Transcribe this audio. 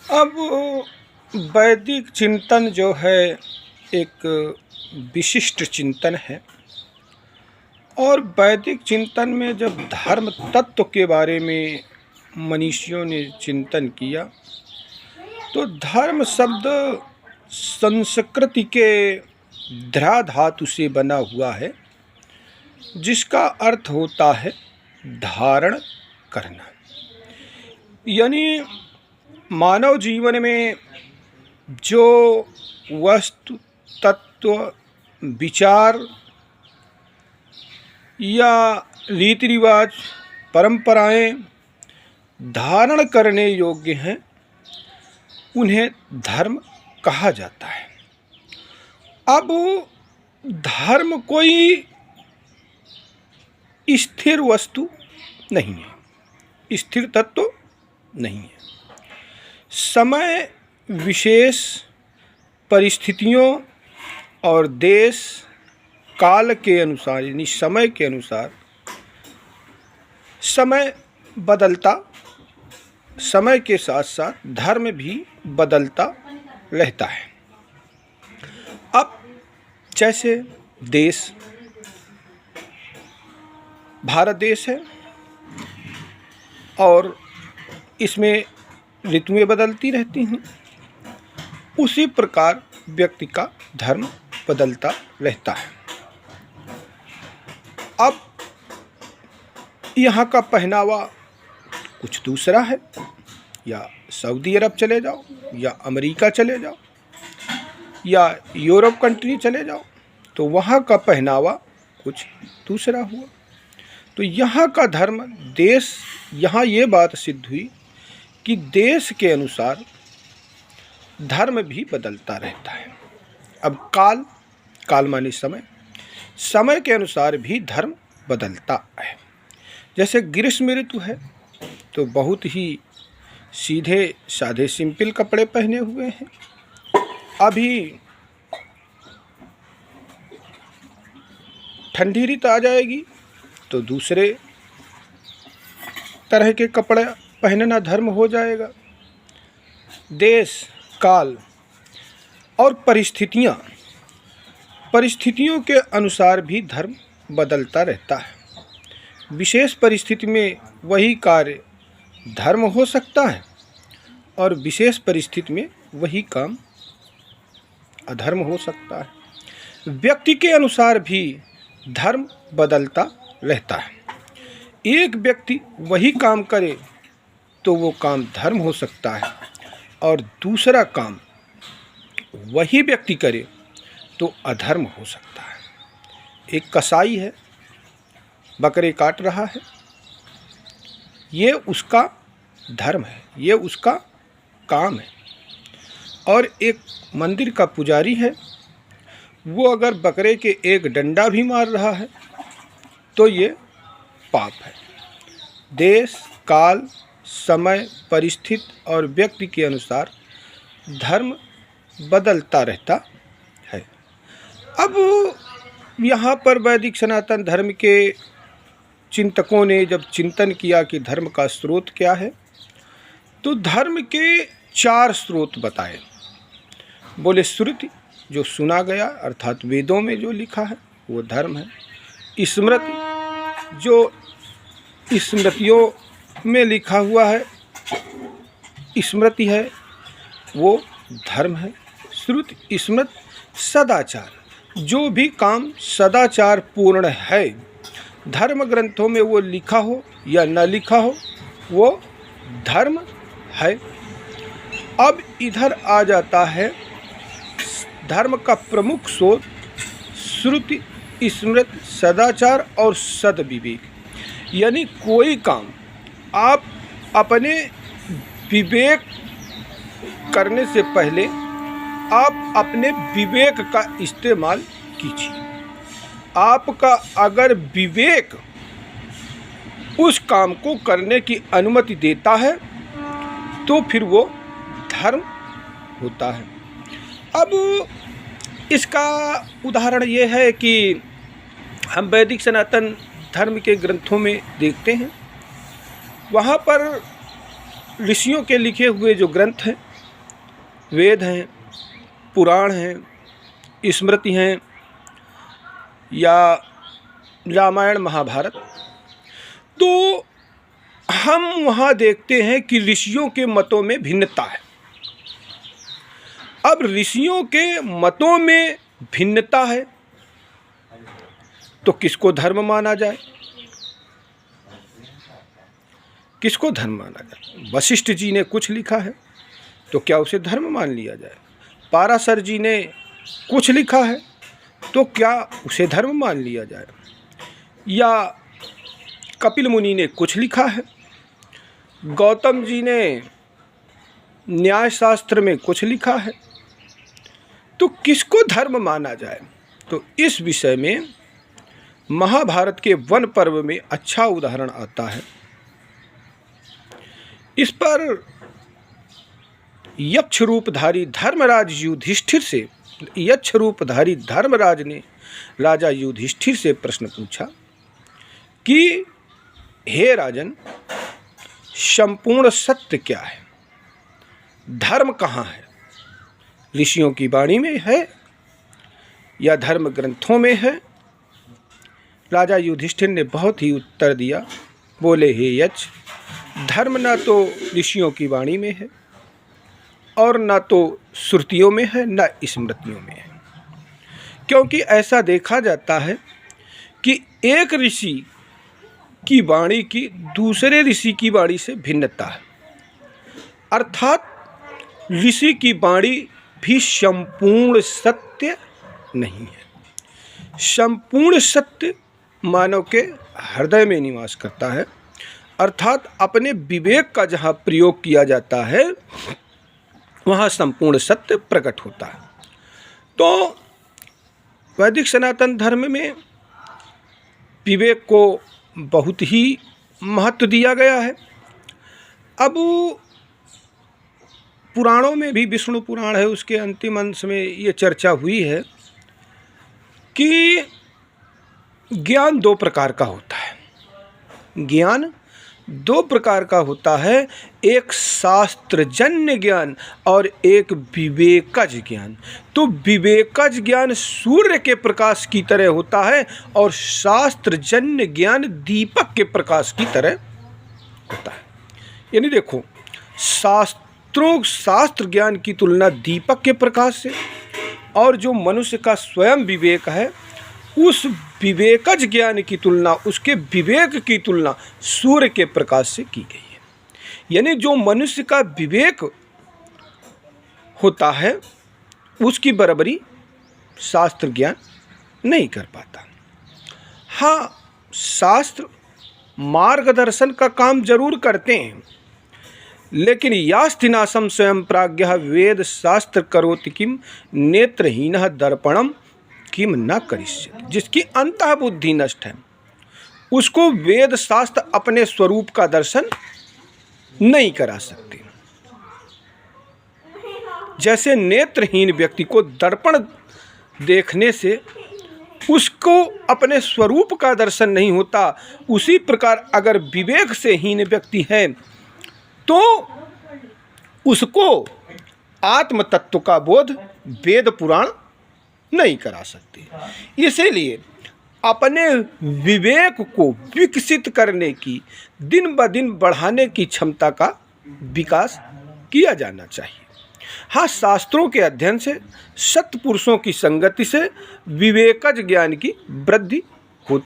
अब वैदिक चिंतन जो है एक विशिष्ट चिंतन है। और वैदिक चिंतन में जब धर्म तत्व के बारे में मनीषियों ने चिंतन किया तो धर्म शब्द संस्कृति के ध्रा धातु से बना हुआ है, जिसका अर्थ होता है धारण करना। यानी मानव जीवन में जो वस्तु तत्व विचार या रीति रिवाज परंपराएं धारण करने योग्य हैं, उन्हें धर्म कहा जाता है। अब धर्म कोई स्थिर वस्तु नहीं है, स्थिर तत्व नहीं है। समय विशेष परिस्थितियों और देश काल के अनुसार, यानी समय के अनुसार समय बदलता, समय के साथ साथ धर्म भी बदलता रहता है। अब जैसे देश, भारत देश है और इसमें ऋतुएं बदलती रहती हैं, उसी प्रकार व्यक्ति का धर्म बदलता रहता है। अब यहाँ का पहनावा कुछ दूसरा है, या सऊदी अरब चले जाओ, या अमेरिका चले जाओ, या यूरोप कंट्री चले जाओ, तो वहाँ का पहनावा कुछ दूसरा हुआ। तो यहाँ का धर्म, देश, यहाँ ये बात सिद्ध हुई कि देश के अनुसार धर्म भी बदलता रहता है। अब काल माने समय, समय के अनुसार भी धर्म बदलता है। जैसे ग्रीष्म ऋतु है तो बहुत ही सीधे साधे सिंपल कपड़े पहने हुए हैं। अभी ठंडी ऋतु आ जाएगी तो दूसरे तरह के कपड़े पहनना धर्म हो जाएगा। देश, काल और परिस्थितियों के अनुसार भी धर्म बदलता रहता है। विशेष परिस्थिति में वही कार्य धर्म हो सकता है और विशेष परिस्थिति में वही काम अधर्म हो सकता है। व्यक्ति के अनुसार भी धर्म बदलता रहता है। एक व्यक्ति वही काम करे तो वो काम धर्म हो सकता है, और दूसरा काम वही व्यक्ति करे तो अधर्म हो सकता है। एक कसाई है, बकरे काट रहा है, ये उसका धर्म है, ये उसका काम है। और एक मंदिर का पुजारी है, वो अगर बकरे के एक डंडा भी मार रहा है तो ये पाप है। देश, काल, समय, परिस्थिति और व्यक्ति के अनुसार धर्म बदलता रहता है। अब यहाँ पर वैदिक सनातन धर्म के चिंतकों ने जब चिंतन किया कि धर्म का स्रोत क्या है, तो धर्म के 4 स्रोत बताए। बोले श्रुति, जो सुना गया अर्थात वेदों में जो लिखा है वो धर्म है। स्मृति, जो स्मृतियों में लिखा हुआ है, स्मृति है, वो धर्म है। श्रुति, स्मृति, सदाचार, जो भी काम सदाचार पूर्ण है, धर्म ग्रंथों में वो लिखा हो या न लिखा हो, वो धर्म है। अब इधर आ जाता है धर्म का प्रमुख स्रोत श्रुति, स्मृति, सदाचार और सद्विवेक। यानी कोई काम आप अपने विवेक करने से पहले आप अपने विवेक का इस्तेमाल कीजिए। आपका अगर विवेक उस काम को करने की अनुमति देता है तो फिर वो धर्म होता है। अब इसका उदाहरण ये है कि हम वैदिक सनातन धर्म के ग्रंथों में देखते हैं, वहाँ पर ऋषियों के लिखे हुए जो ग्रंथ हैं वेद हैं, पुराण हैं, स्मृति हैं या रामायण महाभारत, तो हम वहाँ देखते हैं कि ऋषियों के मतों में भिन्नता है। अब ऋषियों के मतों में भिन्नता है तो किसको धर्म माना जाए? किसको धर्म माना जाए? वशिष्ठ जी ने कुछ लिखा है तो क्या उसे धर्म मान लिया जाए? पाराशर जी ने कुछ लिखा है तो क्या उसे धर्म मान लिया जाए? या कपिल मुनि ने कुछ लिखा है, गौतम जी ने न्याय शास्त्र में कुछ लिखा है, तो किसको धर्म माना जाए? तो इस विषय में महाभारत के वन पर्व में अच्छा उदाहरण आता है। इस पर यक्ष रूपधारी धर्मराज ने राजा युधिष्ठिर से प्रश्न पूछा कि हे राजन, संपूर्ण सत्य क्या है? धर्म कहाँ है? ऋषियों की वाणी में है या धर्म ग्रंथों में है? राजा युधिष्ठिर ने बहुत ही उत्तर दिया, बोले हे यक्ष, धर्म ना तो ऋषियों की वाणी में है और ना तो श्रुतियों में है, ना स्मृतियों में है। क्योंकि ऐसा देखा जाता है कि एक ऋषि की वाणी की दूसरे ऋषि की वाणी से भिन्नता है, अर्थात ऋषि की वाणी भी संपूर्ण सत्य नहीं है। संपूर्ण सत्य मानव के हृदय में निवास करता है, अर्थात अपने विवेक का जहाँ प्रयोग किया जाता है वहाँ संपूर्ण सत्य प्रकट होता है। तो वैदिक सनातन धर्म में विवेक को बहुत ही महत्व दिया गया है। अब पुराणों में भी, विष्णु पुराण है उसके अंतिम अंश में ये चर्चा हुई है कि ज्ञान दो प्रकार का होता है। ज्ञान दो प्रकार का होता है, एक शास्त्रजन्य ज्ञान और एक विवेकज ज्ञान। तो विवेकज ज्ञान सूर्य के प्रकाश की तरह होता है और शास्त्रजन्य ज्ञान दीपक के प्रकाश की तरह होता है। यानी देखो, शास्त्र ज्ञान की तुलना दीपक के प्रकाश से और जो मनुष्य का स्वयं विवेक है उस विवेकज ज्ञान की तुलना, उसके विवेक की तुलना सूर्य के प्रकाश से की गई है। यानी जो मनुष्य का विवेक होता है उसकी बराबरी शास्त्र ज्ञान नहीं कर पाता। हाँ, शास्त्र मार्गदर्शन का काम जरूर करते हैं, लेकिन यास्तिनासम स्वयं प्राज्ञः वेद शास्त्र करोति किम नेत्रहीनः दर्पणम किम न करिष्यति। जिसकी अंतः बुद्धि नष्ट है उसको वेद शास्त्र अपने स्वरूप का दर्शन नहीं करा सकते। जैसे नेत्रहीन व्यक्ति को दर्पण देखने से उसको अपने स्वरूप का दर्शन नहीं होता, उसी प्रकार अगर विवेक से हीन व्यक्ति है तो उसको आत्म तत्व का बोध वेद पुराण नहीं करा सकते। इसीलिए अपने विवेक को विकसित करने की, दिन ब दिन बढ़ाने की क्षमता का विकास किया जाना चाहिए। हाँ, शास्त्रों के अध्ययन से, सत्पुरुषों की संगति से विवेकज ज्ञान की वृद्धि